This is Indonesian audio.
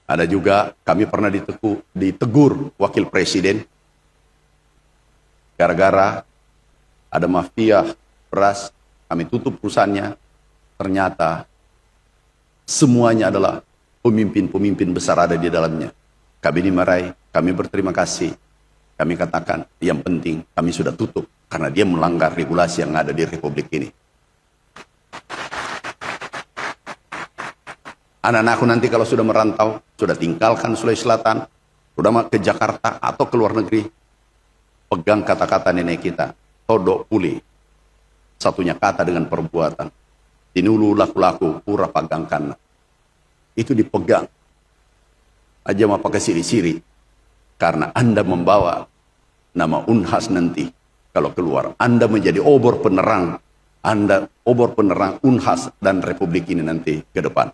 Ada juga kami pernah ditegur wakil presiden gara-gara ada mafia beras, kami tutup perusahaannya. Ternyata semuanya adalah pemimpin-pemimpin besar ada di dalamnya. Kami dimarahi, kami berterima kasih. Kami katakan yang penting kami sudah tutup karena dia melanggar regulasi yang ada di Republik ini. Anak-anakku nanti kalau sudah merantau, sudah tinggalkan Sulawesi Selatan, sudah ke Jakarta atau ke luar negeri, pegang kata-kata nenek kita, todok puli, satunya kata dengan perbuatan, tinulu laku-laku, pura pagangkan. Itu dipegang, aja mau pakai siri-siri, karena Anda membawa nama Unhas nanti, kalau keluar, Anda menjadi obor penerang, Anda obor penerang Unhas dan Republik ini nanti ke depan.